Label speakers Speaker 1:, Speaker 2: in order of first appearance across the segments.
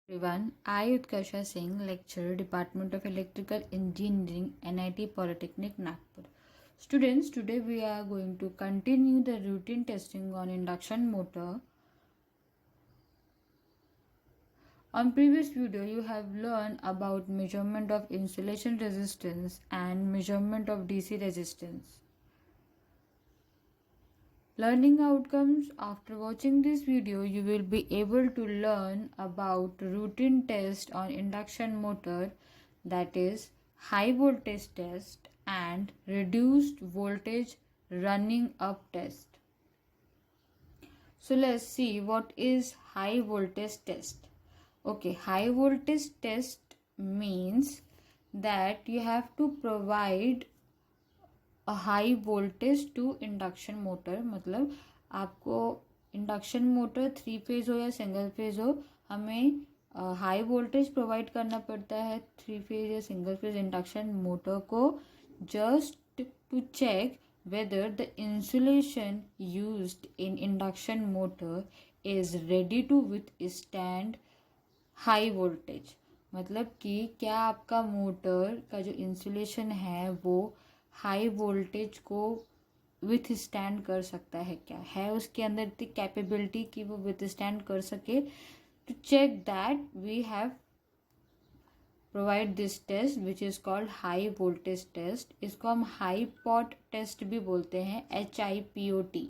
Speaker 1: Everyone, I Utkarsha Singh, lecturer, Department of Electrical Engineering, NIT Polytechnic, Nagpur. Students, today we are going to continue the routine testing on induction motor. On previous video, you have learned about measurement of insulation resistance and measurement of DC resistance. Learning outcomes. After watching this video, you will be able to learn about routine test on induction motor, that is high voltage test and reduced voltage running up test. So let's see what is high voltage test. Okay, high voltage test means that you have to provide a high voltage to induction motor, मतलब आपको induction motor 3 phase हो या single phase हो, हमें high voltage provide करना पड़ता है 3 phase या सिंगल फेज इंडक्शन मोटर को, just to check whether the insulation used in induction motor is ready to withstand high voltage. मतलब कि क्या आपका मोटर का जो इंसुलेशन है वो हाई वोल्टेज को विथ स्टैंड कर सकता है, क्या है उसके अंदर इतनी कैपेबिलिटी कि वो विथ स्टैंड कर सके. To check that we have provide this test which is called high voltage test. इसको हम हाई पॉट टेस्ट भी बोलते हैं, HIPOT.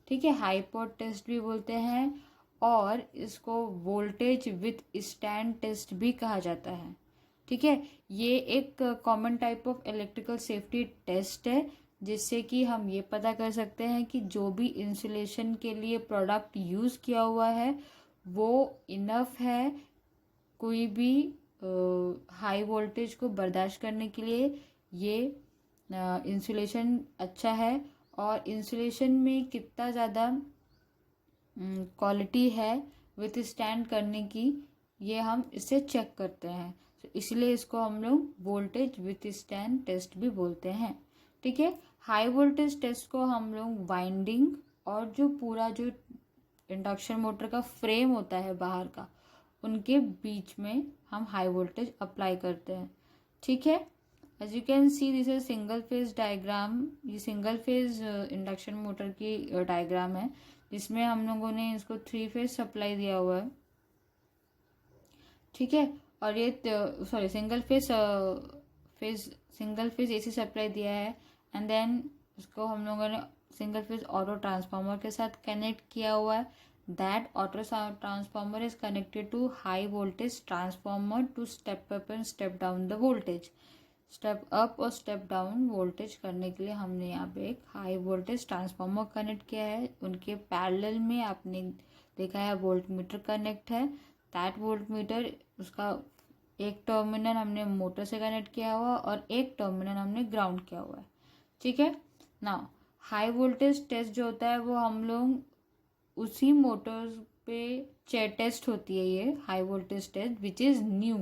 Speaker 1: ठीक है, हाई पॉट टेस्ट भी बोलते हैं और इसको वोल्टेज विथ स्टैंड टेस्ट भी कहा जाता है. ठीक है, ये एक common type of electrical safety test है जिससे कि हम ये पता कर सकते हैं कि जो भी इंसुलेशन के लिए प्रोडक्ट यूज़ किया हुआ है वो इनफ है कोई भी हाई वोल्टेज को बर्दाश्त करने के लिए. ये इंसुलेशन अच्छा है और इंसुलेशन में कितना ज़्यादा क्वालिटी है विथ स्टैंड करने की, ये हम इससे चेक करते हैं. तो इसलिए इसको हम लोग वोल्टेज विथ स्टैंड टेस्ट भी बोलते हैं. ठीक है, हाई वोल्टेज टेस्ट को हम लोग वाइंडिंग और जो पूरा जो इंडक्शन मोटर का फ्रेम होता है बाहर का, उनके बीच में हम हाई वोल्टेज अप्लाई करते हैं. ठीक है, as you can see this is single phase diagram. ये सिंगल फेज इंडक्शन मोटर की डायग्राम है जिसमें हम लोगों ने इसको 3 फेज सप्लाई दिया हुआ है. ठीक है, और ये sorry single phase AC supply दिया है एंड देन उसको हम लोगों ने सिंगल फेज ऑटो ट्रांसफार्मर के साथ कनेक्ट किया हुआ है. That auto transformer is connected to high voltage transformer to step up and step down the voltage. Step up और स्टेप डाउन वोल्टेज करने के लिए हमने यहाँ पे एक हाई वोल्टेज ट्रांसफार्मर कनेक्ट किया है. उनके पैरेलल में आपने देखा है वोल्ट मीटर कनेक्ट है. दैट वोल्ट मीटर, उसका एक टर्मिनल हमने मोटर से कनेक्ट किया हुआ और एक टर्मिनल हमने ग्राउंड किया हुआ है. ठीक है, नाउ हाई वोल्टेज टेस्ट जो होता है वो हम लोग उसी मोटर्स पे टेस्ट होती है, ये high voltage test which is new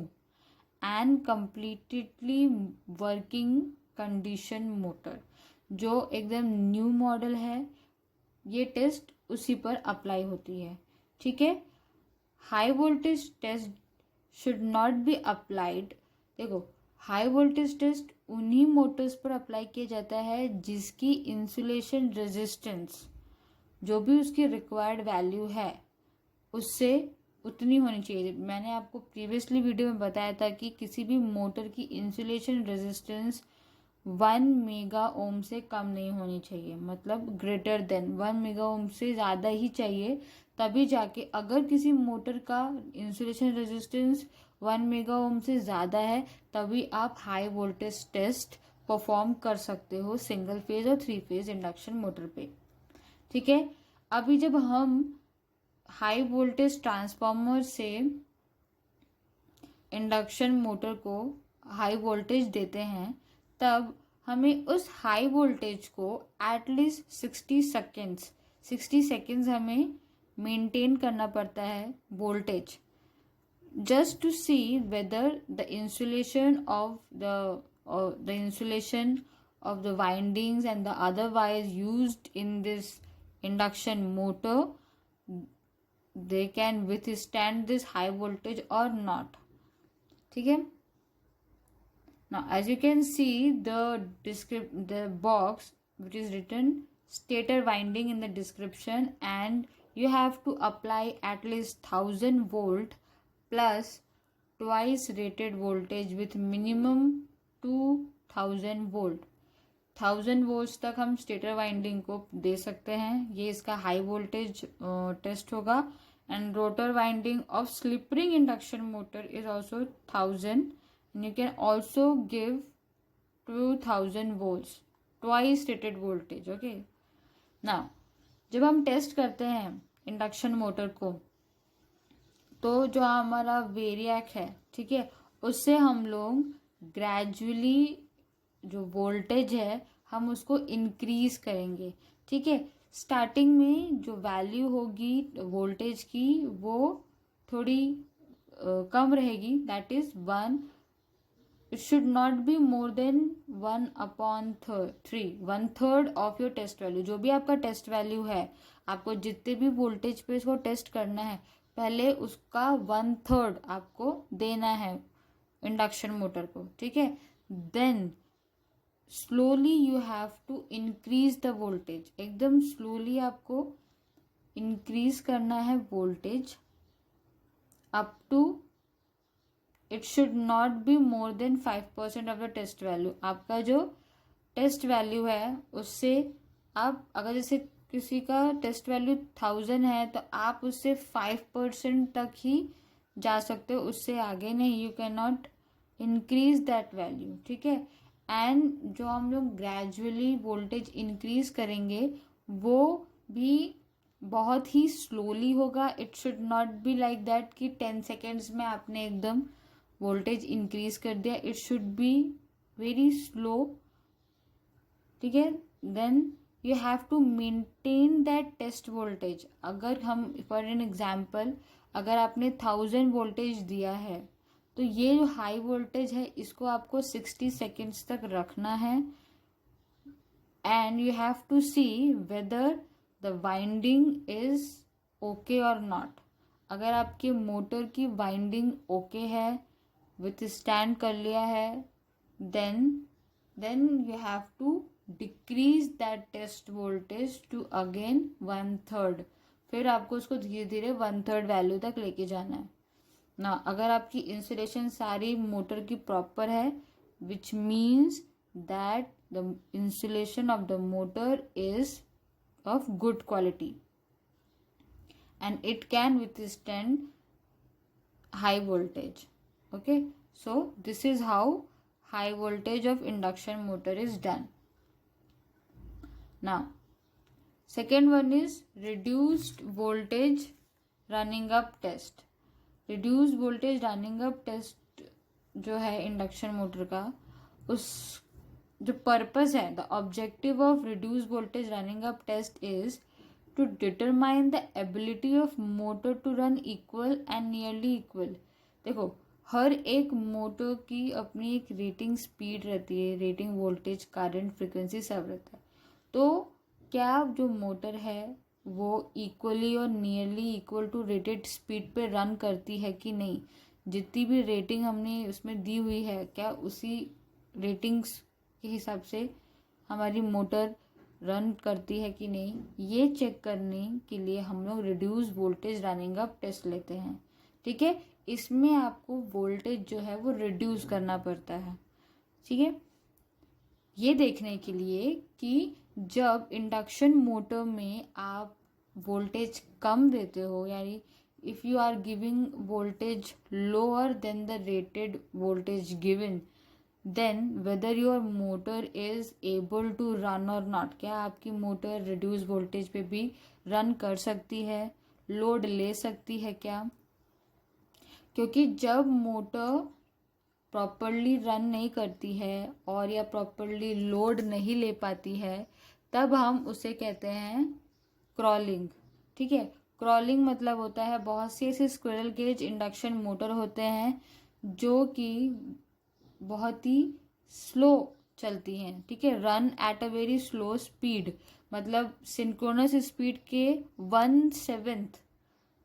Speaker 1: and completely working condition motor, जो एकदम न्यू मॉडल है, ये टेस्ट उसी पर अप्लाई होती है. ठीक है, high voltage test should not be applied. देखो, हाई वोल्टेज टेस्ट उन्हीं मोटर्स पर अप्लाई किया जाता है जिसकी इंसुलेशन रेजिस्टेंस, जो भी उसकी रिक्वायर्ड वैल्यू है, उससे उतनी होनी चाहिए. मैंने आपको प्रीवियसली वीडियो में बताया था कि किसी भी मोटर की इंसुलेशन रेजिस्टेंस 1 मेगा ओम से कम नहीं होनी चाहिए, मतलब ग्रेटर देन 1 मेगा ओम से ज़्यादा ही चाहिए. तभी जाके अगर किसी मोटर का इंसुलेशन रेजिस्टेंस 1 मेगा ओम से ज़्यादा है तभी आप हाई वोल्टेज टेस्ट परफॉर्म कर सकते हो सिंगल फेज और 3 फेज इंडक्शन मोटर पे. ठीक है, अभी जब हम हाई वोल्टेज ट्रांसफार्मर से इंडक्शन मोटर को हाई वोल्टेज देते हैं तब हमें उस हाई वोल्टेज को एटलीस्ट 60 सेकेंड्स हमें मेंटेन करना पड़ता है voltage, just to see whether the insulation of the windings and the other wires used in this induction motor they can withstand this high voltage or not. ठीक है. Now as you can see the box which is written stator winding in the description, and you have to apply at least 1000 volt plus twice rated voltage with minimum 2000 volt. 1000 volts तक हम stator winding को दे सकते हैं. ये इसका high voltage test होगा. And rotor winding of slip ring induction motor is also 1000 and you can also give 2000 volts twice rated voltage. okay, now जब हम टेस्ट करते हैं इंडक्शन मोटर को, तो जो हमारा वेरिएक है, ठीक है, उससे हम लोग ग्रेजुअली जो वोल्टेज है हम उसको इंक्रीज करेंगे. ठीक है, स्टार्टिंग में जो वैल्यू होगी वोल्टेज की वो थोड़ी कम रहेगी. That is 1. It should not be more than 1/3, 1/3 of your test value. जो भी आपका टेस्ट वैल्यू है, आपको जितने भी वोल्टेज पे इसको टेस्ट करना है, पहले उसका 1/3 आपको देना है इंडक्शन मोटर को. ठीक है, then slowly you have to increase the voltage. एकदम स्लोली आपको इंक्रीज करना है voltage up to, it should not be more than 5% of the test value. आपका जो टेस्ट वैल्यू है उससे आप, अगर जैसे किसी का टेस्ट वैल्यू 1000 है तो आप उससे 5% तक ही जा सकते हो, उससे आगे नहीं. You can not increase that value. ठीक है, एंड जो हम लोग ग्रेजुअली वोल्टेज इंक्रीज करेंगे वो भी बहुत ही स्लोली होगा. It should not be like that कि 10 सेकेंड्स में आपने एकदम वोल्टेज इंक्रीज कर दिया. It should be very slow. ठीक है, then you have to maintain that test voltage. अगर हम फॉर एन एग्जांपल, अगर आपने 1000 वोल्टेज दिया है तो ये जो हाई वोल्टेज है इसको आपको 60 सेकेंड्स तक रखना है. And you have to see whether the winding is okay और नॉट. अगर आपके मोटर की वाइंडिंग ओके है, विथ स्टैंड कर लिया है, then you have to decrease that test voltage to again 1/3. फिर आपको उसको धीरे धीरे 1/3 वैल्यू तक लेके जाना है ना. अगर आपकी इंसुलेशन सारी मोटर की प्रॉपर है, which means that the insulation of the motor is of good quality and it can withstand high voltage. Okay, so this is how high voltage of induction motor is done. Now second one is reduced voltage running up test. reduced voltage running up test जो है induction motor का, उस जो purpose है, the objective of reduced voltage running up test is to determine the ability of motor to run equal and nearly equal. देखो, हर एक motor की अपनी एक रेटिंग स्पीड रहती है, रेटिंग वोल्टेज, करंट, फ्रीक्वेंसी सब रहता है. तो क्या जो मोटर है वो इक्वली और nearly equal to rated speed पे रन करती है कि नहीं. जितनी भी रेटिंग हमने उसमें दी हुई है, क्या उसी रेटिंग्स के हिसाब से हमारी मोटर रन करती है कि नहीं, ये चेक करने के लिए हम लोग reduce voltage running up test लेते हैं. ठीक है, इसमें आपको वोल्टेज जो है वो रिड्यूस करना पड़ता है. ठीक है, ये देखने के लिए कि जब इंडक्शन मोटर में आप वोल्टेज कम देते हो, यानी if you are giving voltage lower than the rated voltage given, then whether your motor is able to run or not. क्या आपकी मोटर रिड्यूस वोल्टेज पे भी रन कर सकती है, लोड ले सकती है क्या. क्योंकि जब मोटर प्रॉपरली रन नहीं करती है और या प्रॉपरली लोड नहीं ले पाती है, तब हम उसे कहते हैं क्रॉलिंग. ठीक है, क्रॉलिंग मतलब होता है, बहुत से ऐसे स्क्विरल केज इंडक्शन मोटर होते हैं जो कि बहुत ही स्लो चलती हैं. ठीक है, run at a very slow speed, मतलब सिंक्रोनस स्पीड के 1/7.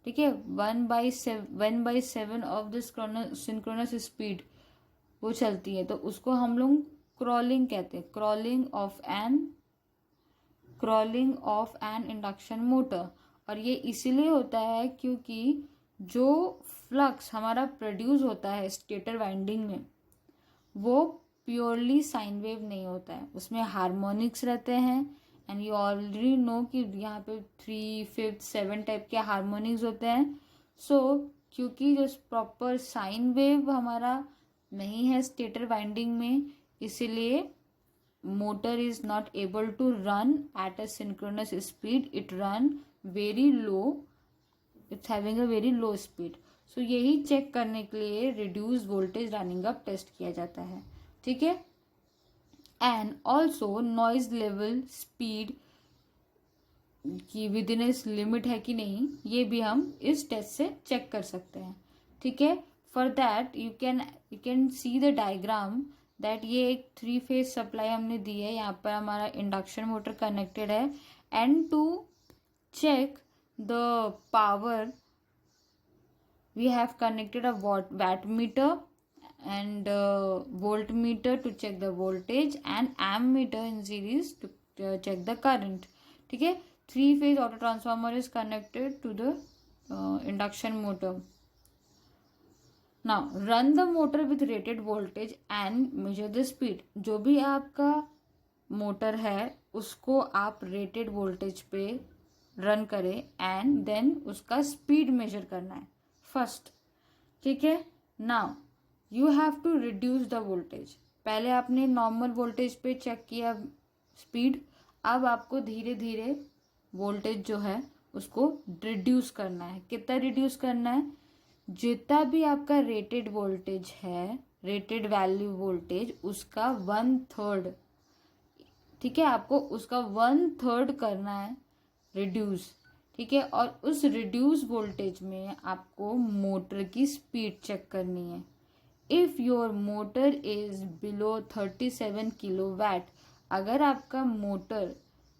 Speaker 1: ठीक है, 1/7 ऑफ द सिंक्रोनस स्पीड वो चलती है, तो उसको हम लोग क्रॉलिंग कहते हैं, crawling of N induction motor. और ये इसीलिए होता है क्योंकि जो फ्लक्स हमारा प्रोड्यूस होता है स्टेटर वाइंडिंग में वो प्योरली साइन वेव नहीं होता है, उसमें हार्मोनिक्स रहते हैं। एंड यू ऑलरेडी नो कि यहाँ पे 3, 5, 7 टाइप के हार्मोनिक्स होते हैं। सो क्योंकि जो प्रॉपर साइन वेव हमारा नहीं है स्टेटर वाइंडिंग में, इसीलिए motor is not able to run at a synchronous speed, it run very low, it's having a very low speed। so यही चेक करने के लिए reduce voltage running up test किया जाता है, ठीक है। And also noise level speed की विद इन इस लिमिट है कि नहीं, ये भी हम इस टेस्ट से चेक कर सकते हैं, ठीक है। For that you can see the diagram that ये एक 3 फेज सप्लाई हमने दी है, यहाँ पर हमारा इंडक्शन मोटर कनेक्टेड है। And to check the power we have connected a watt meter and voltmeter to check the voltage and ammeter in series to check the current, ठीक है। 3 phase auto transformer is connected to the induction motor। now run the motor with rated voltage and measure the speed। जो भी आपका motor है उसको आप rated voltage पे run करें एंड देन उसका स्पीड मेजर करना है फर्स्ट, ठीक है। Now you have to reduce the voltage. पहले आपने नॉर्मल वोल्टेज पे चेक किया स्पीड, अब आपको धीरे धीरे वोल्टेज जो है उसको रिड्यूस करना है। कितना रिड्यूस करना है, जितना भी आपका रेटेड वोल्टेज है, रेटेड वैल्यू वोल्टेज, उसका 1/3, ठीक है, आपको उसका 1/3 करना है रिड्यूस, ठीक है। और उस रिड्यूस वोल्टेज में आपको मोटर की स्पीड चेक करनी है। If your motor is below 37 kilowatt, अगर आपका मोटर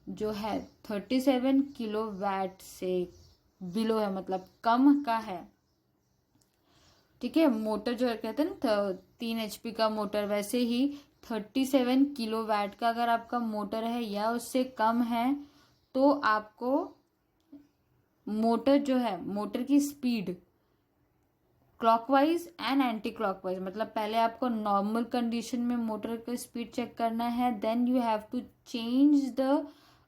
Speaker 1: जो है 37 किलोवाट से बिलो है, मतलब कम का है, ठीक है। मोटर जो कहते हैं ना 3 HP का मोटर, वैसे ही 37 किलोवाट का अगर आपका मोटर है या उससे कम है, तो आपको मोटर जो है, मोटर की speed clockwise and anti clockwise, मतलब पहले आपको नॉर्मल कंडीशन में मोटर का स्पीड चेक करना है, then you have to change the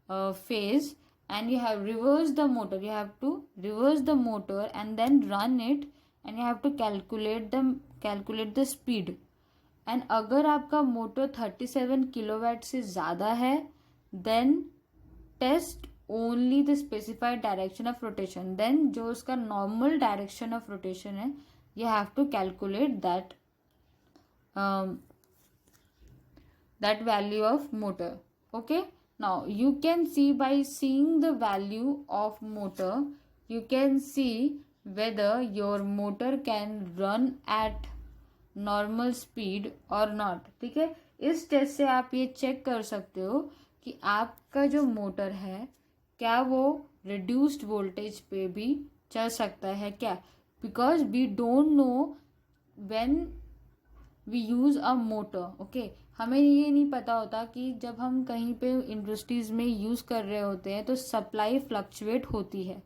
Speaker 1: phase and you have reverse the motor, you have to reverse the motor and then run it and you have to calculate the speed. And अगर आपका motor 37 kilowatt से ज़्यादा है, then test only the specified direction of rotation, then जो उसका normal direction of rotation है, you have to calculate that value of motor, okay। now you can see by seeing the value of motor, you can see whether your motor can run at normal speed or not, ठीक है। इस test से आप ये check कर सकते हो कि आपका जो मोटर है क्या वो रिड्यूस्ड वोल्टेज पे भी चल सकता है क्या, because we don't know when we use a motor, okay। हमें ये नहीं पता होता कि जब हम कहीं पे इंडस्ट्रीज में यूज़ कर रहे होते हैं तो सप्लाई फ्लक्चुएट होती है,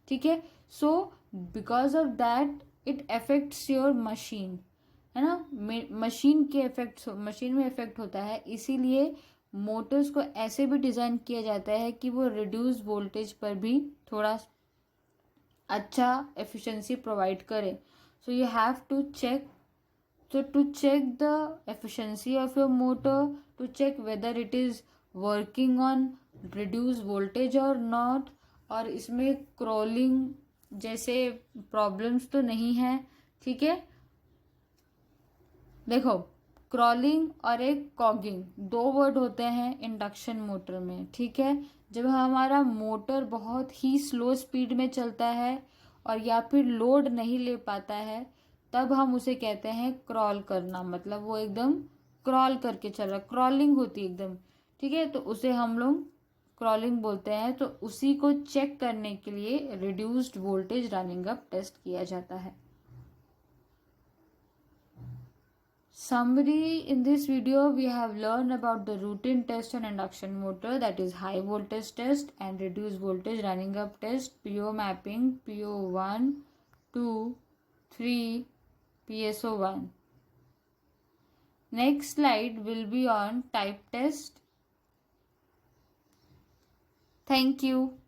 Speaker 1: ठीक है। So because of that it affects your machine, है ना, मशीन के इफेक्ट, मशीन में इफेक्ट होता है। इसीलिए मोटर्स को ऐसे भी डिज़ाइन किया जाता है कि वो रिड्यूस वोल्टेज पर भी थोड़ा अच्छा एफिशिएंसी प्रोवाइड करे। So you have to check, so to check the efficiency of your motor, to check whether it is working on reduced voltage or not, और इसमें क्रॉलिंग जैसे प्रॉब्लम्स तो नहीं है, ठीक है। देखो, क्रॉलिंग और एक कॉगिंग 2 वर्ड होते हैं इंडक्शन मोटर में, ठीक है। जब हमारा मोटर बहुत ही स्लो स्पीड में चलता है और या फिर लोड नहीं ले पाता है, तब हम उसे कहते हैं क्रॉल करना, मतलब वो एकदम क्रॉल करके चल रहा, क्रॉलिंग होती है एकदम, ठीक है। तो उसे हम लोग क्रॉलिंग बोलते हैं, तो उसी को चेक करने के लिए reduced voltage running up test किया जाता है. Summary: in this video we have learned about the routine test on induction motor, that is high voltage test and reduced voltage running up test, PO mapping, PO1, 2, 3, PSO1. Next slide will be on type test. Thank you.